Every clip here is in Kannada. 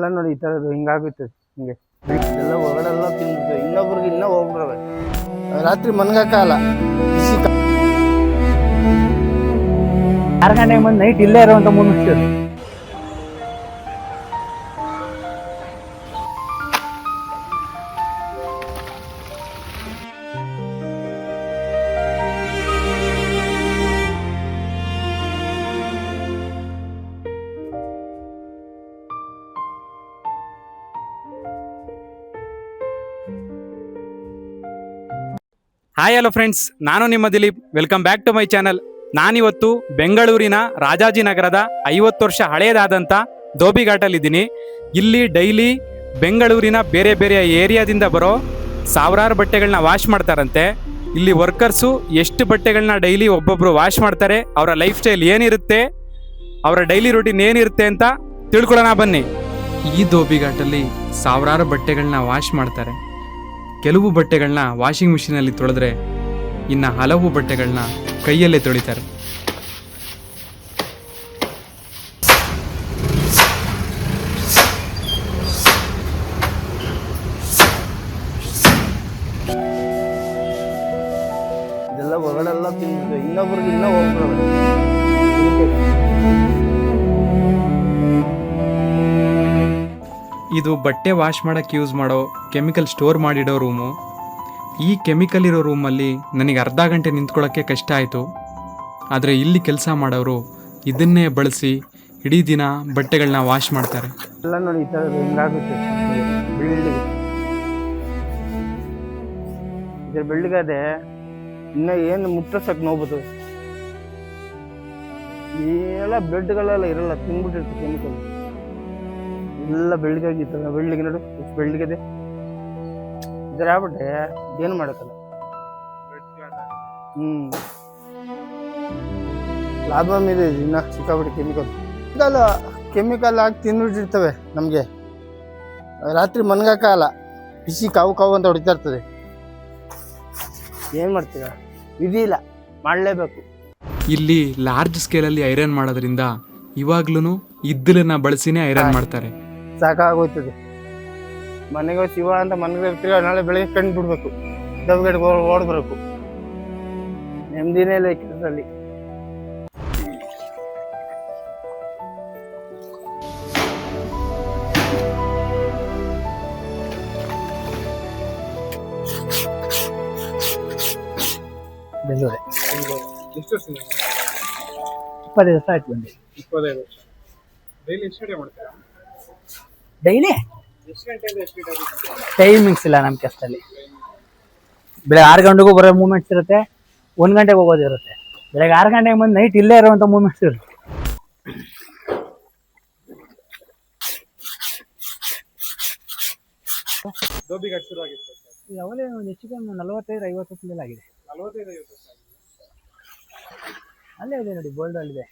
ಎಲ್ಲ ನೋಡಿ ಈ ಥರದ್ದು ಹಿಂಗಾಗುತ್ತೆ ಹಿಂಗೆ ಎಲ್ಲ ಹೊರಗಡೆ ಎಲ್ಲ ತಿಂದ್ಬಿಟ್ಟು ಇನ್ನೊಬ್ರಿಗೆ ಇನ್ನೂ ಹೋಗ್ಬಿಡವೆ ರಾತ್ರಿ ಮನ್ಗಕ್ಕಾಗಲ್ಲ ಬಿಸಿ 6 ಗಂಟೆಗೆ ಬಂದು ನೈಟ್ ಇಲ್ಲೇ ಇರುವಂಥ ಮೂಮೆಂಟ್ಸ್ ಇದು. ಹಾಯ್ ಹಲೋ ಫ್ರೆಂಡ್ಸ್, ನಾನು ನಿಮ್ಮ Dileep. Welcome back to my channel. ನಾನಿವತ್ತು ಬೆಂಗಳೂರಿನ ರಾಜಾಜಿನಗರದ 50 ವರ್ಷ ಹಳೆಯದಾದಂಥ ಧೋಬಿಘಾಟಲ್ಲಿದ್ದೀನಿ. ಇಲ್ಲಿ ಡೈಲಿ ಬೆಂಗಳೂರಿನ ಬೇರೆ ಬೇರೆ ಏರಿಯಾದಿಂದ ಬರೋ ಸಾವಿರಾರು ಬಟ್ಟೆಗಳನ್ನ ವಾಶ್ ಮಾಡ್ತಾರಂತೆ. ಇಲ್ಲಿ ವರ್ಕರ್ಸು ಎಷ್ಟು ಬಟ್ಟೆಗಳನ್ನ ಡೈಲಿ ಒಬ್ಬೊಬ್ಬರು ವಾಶ್ ಮಾಡ್ತಾರೆ, ಅವರ ಲೈಫ್ ಸ್ಟೈಲ್ ಏನಿರುತ್ತೆ, ಅವರ ಡೈಲಿ ರೂಟೀನ್ ಏನಿರುತ್ತೆ ಅಂತ ತಿಳ್ಕೊಳ್ಳೋಣ ಬನ್ನಿ. ಈ ಧೋಬಿಘಾಟಲ್ಲಿ ಸಾವಿರಾರು ಬಟ್ಟೆಗಳನ್ನ ವಾಶ್ ಮಾಡ್ತಾರೆ. ಕೆಲವು ಬಟ್ಟೆಗಳನ್ನ ವಾಷಿಂಗ್ ಮಿಷಿನಲ್ಲಿ ತೊಳೆದ್ರೆ ಇನ್ನು ಹಲವು ಬಟ್ಟೆಗಳನ್ನ ಕೈಯಲ್ಲೇ ತೊಳಿತಾರೆ. ಇದೆಲ್ಲ ಹೊರಗಡೆ ಎಲ್ಲ ತಿಂದ್ಬಿಟ್ಟು ಇನ್ನೊಬ್ರಿಗೆ ಇನ್ನೂ ಹೋಗ್ಬಿಡವೆ ಇದು ಬಟ್ಟೆ ವಾಶ್ ಮಾಡೋಕ್ಕೆ ಯೂಸ್ ಮಾಡೋ ಕೆಮಿಕಲ್ ಸ್ಟೋರ್ ಮಾಡಿಡೋ ರೂಮು. ಈ ಕೆಮಿಕಲ್ ಇರೋ ರೂಮಲ್ಲಿ ನನಗೆ ಅರ್ಧ ಗಂಟೆ ನಿಂತ್ಕೊಳ್ಳೋಕ್ಕೆ ಕಷ್ಟ ಆಯಿತು. ಆದರೆ ಇಲ್ಲಿ ಕೆಲಸ ಮಾಡೋರು ಇದನ್ನೇ ಬಳಸಿ ಇಡೀ ದಿನ ಬಟ್ಟೆಗಳನ್ನ ವಾಶ್ ಮಾಡ್ತಾರೆ. ಎಲ್ಲ ನೋಡಿ ಈ ಥರದ್ದು ಹಿಂಗಾಗುತ್ತೆ ಬೆಳ್ಳಿಗೆ ಇದ್ರ ಬೆಳ್ಳಿಗದೆ ಇನ್ನೂ ಏನು ಮುಟ್ಟಸಕ್ಕೆ ನೋಬೋದು. ಎಲ್ಲ ಬ್ಲಡ್ಗಳೆಲ್ಲ ಇರಲ್ಲ, ತಿಂದ್ಬಿಟ್ಟಿರ್ತೀವಿ ಕೆಮಿಕಲ್ ಎಲ್ಲ ಬೆಳ್ಳಿಗಾಗಿತ್ತಲ್ಲ. ಬೆಳ್ಳಿಗೆ ನೋಡು ಎಷ್ಟು ಬೆಳ್ಳಿಗಿದೆ. ಇದ್ರ ಆಗ್ಬಿಟ್ಟೆ ಏನು ಮಾಡೋಕ್ಕಲ್ಲ. ಲಾಭ ಇದೆ ಇನ್ನ ಸಿಕ್ಕಾಬಿಟ್ಟು ಕೆಮಿಕಲ್ ಹಾಕಿ ತಿಂದ್ಬಿಟ್ಟಿರ್ತವೆ. ನಮಗೆ ರಾತ್ರಿ ಮನ್ಗಕ್ಕಾಗಲ್ಲ, ಬಿಸಿ ಕಾವು ಕಾವು ಅಂತ ಹೊಡಿತಾ ಇರ್ತದೆ. ಏನು ಮಾಡ್ತೀರ, ವಿಧಿ ಇಲ್ಲ, ಮಾಡಲೇಬೇಕು. ಇಲ್ಲಿ ಲಾರ್ಜ್ ಸ್ಕೇಲಲ್ಲಿ ಐರನ್ ಮಾಡೋದ್ರಿಂದ ಇವಾಗ್ಲೂ ಇದ್ದಲನ್ನ ಬಳಸಿನೇ ಐರನ್ ಮಾಡ್ತಾರೆ. ಸಾಕಾಗೋಯ್ತದೆ. ಮನೆಗೆ ಶಿವ ಅಂತ ಮನೆಗೆ ಇರ್ತೀರ, ನಾಳೆ ಬೆಳಿಗ್ಗೆ ಕಂಡು ಬಿಡ್ಬೇಕು, ದಬ್ಗಡೆಗೆ ಓಡ್ಬರ್ಬೇಕು. ನೆಮ್ಮದಿನೇ ಇಲ್ಲ ಈ ಕೆಲಸದಲ್ಲಿ. ಬೆಂಗಳೂರೇ ಎಷ್ಟು ವರ್ಷ? 25 ವರ್ಷ ಆಯ್ತು ಬಂದು. 25 ವರ್ಷ. ಡೈಲಿ ಎಷ್ಟು ಗಂಟೆ ಮಾಡ್ತೀರಾ? ಡೈಲಿ ಎಷ್ಟು ಗಂಟೆಯಿಂದ ಎಷ್ಟು ಗಂಟೆ? ಟೈಮಿಂಗ್ಸ್ ಇಲ್ಲ ನಮ್ಮ ಕೆಲಸದಲ್ಲಿ. ಬೆಳಗ್ಗೆ 6 ಗಂಟೆಗೂ ಬರೋ ಮೂಮೆಂಟ್ಸ್ ಇರುತ್ತೆ, 1 ಗಂಟೆಗೆ ಹೋಗೋದಿರುತ್ತೆ. ಬೆಳಗ್ಗೆ 6 ಗಂಟೆಗೆ ಬಂದು ನೈಟ್ ಇಲ್ಲೇ ಇರುವಂಥ ಮೂಮೆಂಟ್ಸ್ ಇರುತ್ತೆ. ಧೋಬಿಘಾಟ್ ಶುರು ಆಗಿತ್ತು ಯಾವಾಗಲೇ ಒಂದು ಹೆಚ್ಚು ಕಮ್ಮಿ 45-50 ವರ್ಷದಲ್ಲಿ ಆಗಿದೆ. 45-50 ವರ್ಷ ಅಲ್ಲೇ ಇದೆ ನೋಡಿ, ಬೋಲ್ಡ್ ಅಲ್ಲಿದೆ.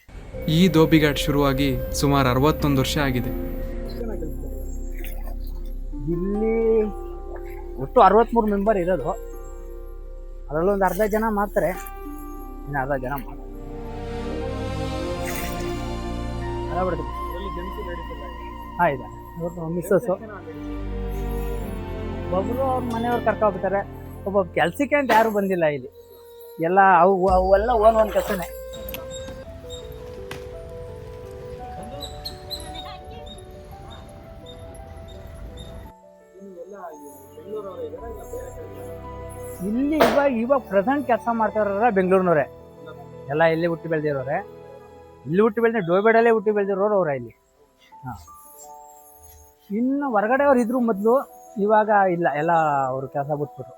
ಈ ಧೋಬಿಘಾಟ್ ಶುರುವಾಗಿ ಸುಮಾರು 61 ವರ್ಷ ಆಗಿದೆ. ಇಲ್ಲಿ ಒಟ್ಟು 63 ಮೆಂಬರ್ ಇರೋದು. ಅದರಲ್ಲೂ ಒಂದು ಅರ್ಧ ಜನ ಮಾಡ್ತಾರೆ, ಇನ್ನು ಅರ್ಧ ಜನ ಮಾಡ್ತಾರೆ. ಹಾಂ ಇದೆ. ಇವ್ರು ಮಿಸ್ಸಸ್ಸು ಒಬ್ಬರು ಅವ್ರ ಮನೆಯವ್ರು ಕರ್ಕೊಬಿಡ್ತಾರೆ. ಒಬ್ಬ ಕೆಲಸಕ್ಕೆ ಅಂತ ಯಾರು ಬಂದಿಲ್ಲ ಇಲ್ಲಿ. ಎಲ್ಲ ಅವೆಲ್ಲ ಓನ್ ಕೆಲಸನೇ. ಇಲ್ಲಿ ಇವಾಗ ಪ್ರೆಸೆಂಟ್ ಕೆಲಸ ಮಾಡ್ತಾರ ಬೆಂಗಳೂರಿನವ್ರೆ. ಎಲ್ಲ ಇಲ್ಲಿ ಹುಟ್ಟಿ ಬೆಳೆದಿರೋರೆ, ಇಲ್ಲಿ ಹುಟ್ಟಿ ಬೆಳೆದ ಧೋಬಿಘಾಟಲ್ಲೇ ಹುಟ್ಟಿ ಬೆಳೆದಿರೋರು ಅವರ ಇಲ್ಲಿ. ಹಾಂ, ಇನ್ನು ಹೊರಗಡೆ ಅವ್ರು ಇದ್ರು ಮೊದಲು, ಇವಾಗ ಇಲ್ಲ, ಎಲ್ಲ ಅವರು ಕೆಲಸ ಬಿಟ್ಬಿಟ್ರು.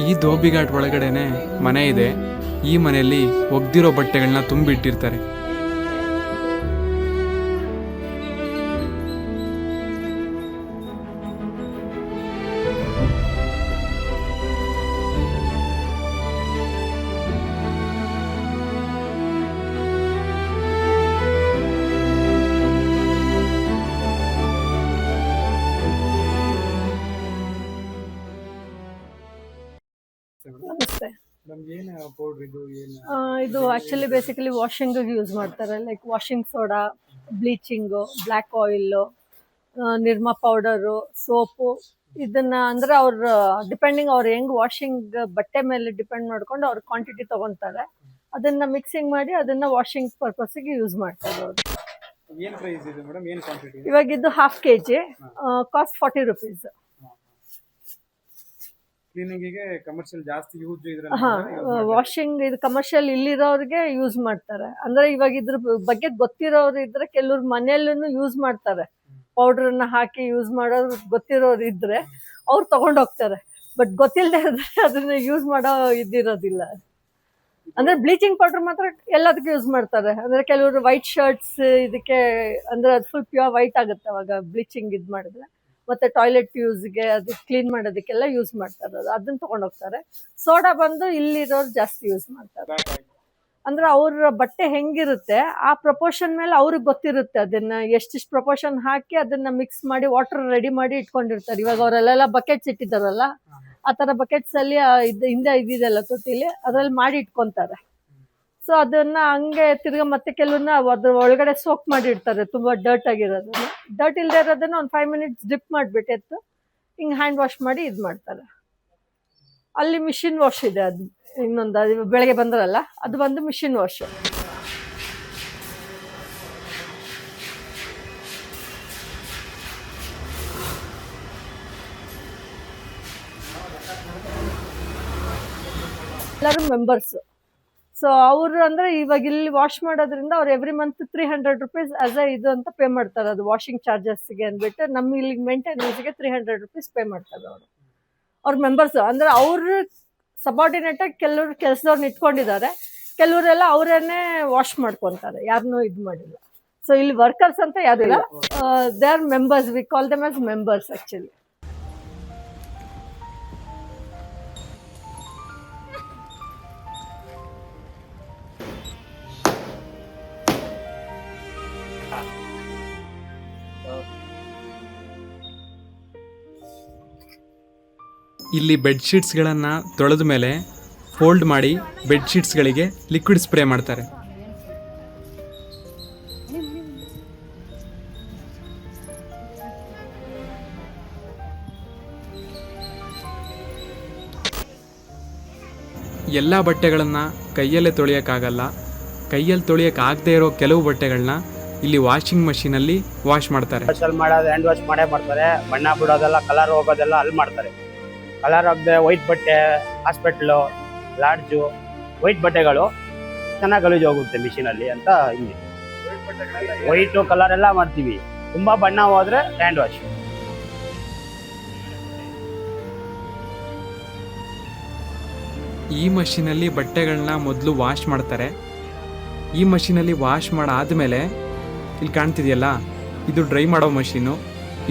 ಈ ಧೋಬಿಘಾಟ್ ಒಳಗಡೆನೆ ಮನೆ ಇದೆ. ಈ ಮನೆಯಲ್ಲಿ ಒಗ್ದಿರೋ ಬಟ್ಟೆಗಳನ್ನ ತುಂಬಿಟ್ಟಿರ್ತಾರೆ. ಮೇಡಮ್. ನಮಸ್ತೆ. ನಮ್ಗೆ ಏನು ಪೌಡ್ರ್ ಇದು ಏನು? ಇದು ಆಕ್ಚುಲಿ ಬೇಸಿಕಲಿ ವಾಷಿಂಗ್ ಯೂಸ್ ಮಾಡ್ತಾರೆ. Like washing soda, bleaching, black oil, Nirma powder, soap. ಇದನ್ನ ಅಂದ್ರೆ ಅವ್ರ ಡಿಪೆಂಡಿಂಗ್ ಅವ್ರು ಹೆಂಗ್ ವಾಷಿಂಗ್ ಬಟ್ಟೆ ಮೇಲೆ ಡಿಪೆಂಡ್ ಮಾಡ್ಕೊಂಡು ಅವ್ರ ಕ್ವಾಂಟಿಟಿ ತಗೊಂತಾರೆ. ಅದನ್ನ ಮಿಕ್ಸಿಂಗ್ ಮಾಡಿ ಅದನ್ನ ವಾಷಿಂಗ್ ಪರ್ಪಸ್ಗೆ ಯೂಸ್ ಮಾಡ್ತಾರೆ ಅವರು. ಏನು ಪ್ರೈಸ್ ಇದೆ ಮೇಡಮ್? ಏನು ಕ್ವಾಂಟಿಟಿ? ಇವಾಗ ಇದು ½ kg ಕಾಸ್ಟ್ 40 rupees. ಕ್ಲೀನಿಂಗಿಗೆ ಕಮರ್ಷಿಯಲ್ ಜಾಸ್ತಿ ಯೂಸ್ ಇದ್ರೆ ವಾಷಿಂಗ್ ಇದು ಕಮರ್ಷಿಯಲ್ ಇಲ್ಲಿರೋರಿಗೆ ಯೂಸ್ ಮಾಡ್ತಾರೆ. ಅಂದ್ರೆ ಇವಾಗ ಇದ್ರ ಬಗ್ಗೆ ಗೊತ್ತಿರೋರು ಇದ್ರೆ ಕೆಲವ್ರು ಮನೆಯಲ್ಲೂ ಯೂಸ್ ಮಾಡ್ತಾರೆ. ಪೌಡ್ರನ್ನ ಹಾಕಿ ಯೂಸ್ ಮಾಡೋರು ಗೊತ್ತಿರೋರು ಇದ್ರೆ ಅವ್ರು ತಗೊಂಡ್ ಹೋಗ್ತಾರೆ. ಬಟ್ ಗೊತ್ತಿಲ್ಲದೆ ಇದ್ರೆ ಅದನ್ನ ಯೂಸ್ ಮಾಡೋ ಇದಿರೋದಿಲ್ಲ. ಅಂದ್ರೆ ಬ್ಲೀಚಿಂಗ್ ಪೌಡರ್ ಮಾತ್ರ ಎಲ್ಲದಕ್ಕೂ ಯೂಸ್ ಮಾಡ್ತಾರೆ. ಅಂದ್ರೆ ಕೆಲವರು ವೈಟ್ ಶರ್ಟ್ಸ್ ಇದಕ್ಕೆ ಅಂದ್ರೆ ಅದು ಫುಲ್ ಪ್ಯೂರ್ ವೈಟ್ ಆಗುತ್ತೆ ಅವಾಗ ಬ್ಲೀಚಿಂಗ್ ಇದ್ ಮಾಡಿದ್ರೆ. ಮತ್ತೆ ಟಾಯ್ಲೆಟ್ ಯೂಸ್ಗೆ ಅದು ಕ್ಲೀನ್ ಮಾಡೋದಕ್ಕೆಲ್ಲ ಯೂಸ್ ಮಾಡ್ತಾರೆ. ಅದನ್ನ ತಗೊಂಡ್ ಹೋಗ್ತಾರೆ. ಸೋಡಾ ಬಂದು ಇಲ್ಲಿರೋರು ಜಾಸ್ತಿ ಯೂಸ್ ಮಾಡ್ತಾರೆ. ಅಂದ್ರೆ ಅವ್ರ ಬಟ್ಟೆ ಹೆಂಗಿರುತ್ತೆ ಆ ಪ್ರಪೋರ್ಷನ್ ಮೇಲೆ ಅವ್ರಿಗೆ ಗೊತ್ತಿರುತ್ತೆ. ಅದನ್ನ ಎಷ್ಟಿಷ್ಟು ಪ್ರಪೋರ್ಷನ್ ಹಾಕಿ ಅದನ್ನ ಮಿಕ್ಸ್ ಮಾಡಿ ವಾಟರ್ ರೆಡಿ ಮಾಡಿ ಇಟ್ಕೊಂಡಿರ್ತಾರೆ. ಇವಾಗ ಅವರೆಲ್ಲ ಬಕೆಟ್ಸ್ ಇಟ್ಟಿದ್ದಾರಲ್ಲ, ಆ ತರ ಬಕೆಟ್ಸ್ ಅಲ್ಲಿ ಹಿಂದೆ ಇದಿದೆಲ್ಲ ತೊಟ್ಟಿಲಿ ಅದ್ರಲ್ಲಿ ಮಾಡಿ ಇಟ್ಕೊಂತಾರೆ. ಸೊ ಅದನ್ನ ಹಂಗೆ ತಿರ್ಗಾ ಮತ್ತೆ ಕೆಲವನ್ನ ಅದ್ರ ಒಳಗಡೆ ಸೋಕ್ ಮಾಡಿ ಇಡ್ತಾರೆ. ತುಂಬಾ ಡರ್ಟ್ ಆಗಿರೋದನ್ನ, ಡರ್ಟ್ ಇಲ್ದೇ ಇರೋದನ್ನ ಒಂದು 5 minutes ಡಿಪ್ ಮಾಡ್ಬಿಟ್ಟು ಹಿಂಗ್ ಹ್ಯಾಂಡ್ ವಾಶ್ ಮಾಡಿ ಇದ್ ಮಾಡ್ತಾರೆ. ಅಲ್ಲಿ ಮಿಷಿನ್ ವಾಶ್ ಇದೆ. ಅದು ಇನ್ನೊಂದು ಅದು ಬೆಳಗ್ಗೆ ಬಂದ್ರಲ್ಲ ಅದು ಬಂದು ಮಿಷಿನ್ ವಾಶ್. ಎಲ್ಲರೂ ಮೆಂಬರ್ಸ್. ಸೊ ಅವರು ಅಂದ್ರೆ ಇವಾಗ ಇಲ್ಲಿ ವಾಶ್ ಮಾಡೋದ್ರಿಂದ ಅವ್ರು every month 300 rupees as A ಇದು ಅಂತ ಪೇ ಮಾಡ್ತಾರೆ. ಅದು ವಾಷಿಂಗ್ ಚಾರ್ಜಸ್ಗೆ ಅಂದ್ಬಿಟ್ಟು ನಮ್ಮ ಇಲ್ಲಿ ಮೇಂಟೆನೆನ್ಸ್ಗೆ 300 rupees ಪೇ ಮಾಡ್ತಾರೆ ಅವರು. ಅವ್ರ ಮೆಂಬರ್ಸ್ ಅಂದ್ರೆ ಅವ್ರ ಸಬಾರ್ಡಿನೇಟ್ ಆಗಿ ಕೆಲವ್ರು ಕೆಲಸದವ್ರನ್ನ ಇಟ್ಕೊಂಡಿದ್ದಾರೆ. ಕೆಲವರೆಲ್ಲ ಅವರೇನೆ ವಾಶ್ ಮಾಡ್ಕೊಂತಾರೆ, ಯಾರನ್ನೂ ಇದು ಮಾಡಿಲ್ಲ. ಸೊ ಇಲ್ಲಿ ವರ್ಕರ್ಸ್ ಅಂತ ಯಾರು ಇಲ್ಲ, they are members. We call them as members actually. ಇಲ್ಲಿ ಬೆಡ್ಶೀಟ್ಸ್ಗಳನ್ನು ತೊಳೆದ ಮೇಲೆ ಫೋಲ್ಡ್ ಮಾಡಿ ಬೆಡ್ಶೀಟ್ಸ್ಗಳಿಗೆ ಲಿಕ್ವಿಡ್ ಸ್ಪ್ರೇ ಮಾಡ್ತಾರೆ. ಎಲ್ಲ ಬಟ್ಟೆಗಳನ್ನು ಕೈಯಲ್ಲೇ ತೊಳೆಯೋಕ್ಕಾಗಲ್ಲ. ಕೈಯಲ್ಲಿ ತೊಳೆಯೋಕ್ಕಾಗದೇ ಇರೋ ಕೆಲವು ಬಟ್ಟೆಗಳನ್ನ ಇಲ್ಲಿ ವಾಷಿಂಗ್ ಮಷೀನಲ್ಲಿ ವಾಶ್ ಮಾಡ್ತಾರೆ. ಮಾಡೋದು ಹ್ಯಾಂಡ್ ವಾಶ್ ಮಾಡೇ ಮಾಡ್ತಾರೆ. ಬಣ್ಣ ಬಿಡೋದೆಲ್ಲ, ಕಲರ್ ಹೋಗೋದೆಲ್ಲ ಅಲ್ಲಿ ಮಾಡ್ತಾರೆ. ಕಲರ್ ಆಗದೆ ವೈಟ್ ಬಟ್ಟೆ, ಹಾಸ್ಪಿಟ್ಲು, ಲಾಡ್ಜು, ವೈಟ್ ಬಟ್ಟೆಗಳು ಚೆನ್ನಾಗಿ ಗಲೀಜು ಹೋಗುತ್ತೆ ಮಿಷಿನಲ್ಲಿ ಅಂತ ಹಿಂಗೆ ವೈಟು ಕಲರ್ ಎಲ್ಲ ಮಾಡ್ತೀವಿ. ತುಂಬ ಬಣ್ಣ ಹೋದ್ರೆ ಹ್ಯಾಂಡ್ ವಾಶ್. ಈ ಮಷೀನಲ್ಲಿ ಬಟ್ಟೆಗಳನ್ನ ಮೊದಲು ವಾಶ್ ಮಾಡ್ತಾರೆ. ಈ ಮಷೀನಲ್ಲಿ ವಾಶ್ ಮಾಡಾದ್ಮೇಲೆ ಇಲ್ಲಿ ಕಾಣ್ತಿದೆಯಲ್ಲ, ಇದು ಡ್ರೈ ಮಾಡೋ ಮಷೀನು.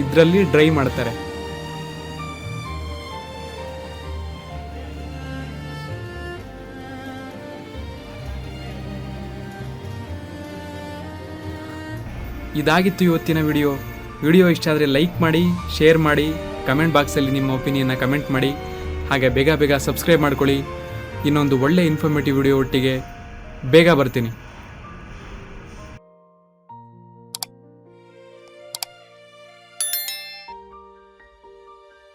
ಇದರಲ್ಲಿ ಡ್ರೈ ಮಾಡ್ತಾರೆ. ಇದಾಗಿತ್ತು ಇವತ್ತಿನ ವಿಡಿಯೋ ಇಷ್ಟ ಆದರೆ ಲೈಕ್ ಮಾಡಿ, ಶೇರ್ ಮಾಡಿ, ಕಮೆಂಟ್ ಬಾಕ್ಸಲ್ಲಿ ನಿಮ್ಮ ಒಪಿನಿಯನ್ನ ಕಮೆಂಟ್ ಮಾಡಿ. ಹಾಗೆ ಬೇಗ ಸಬ್ಸ್ಕ್ರೈಬ್ ಮಾಡ್ಕೊಳ್ಳಿ. ಇನ್ನೊಂದು ಒಳ್ಳೆ ಇನ್ಫಾರ್ಮೇಟಿವ್ ವಿಡಿಯೋ ಒಟ್ಟಿಗೆ ಬೇಗ ಬರ್ತೀನಿ.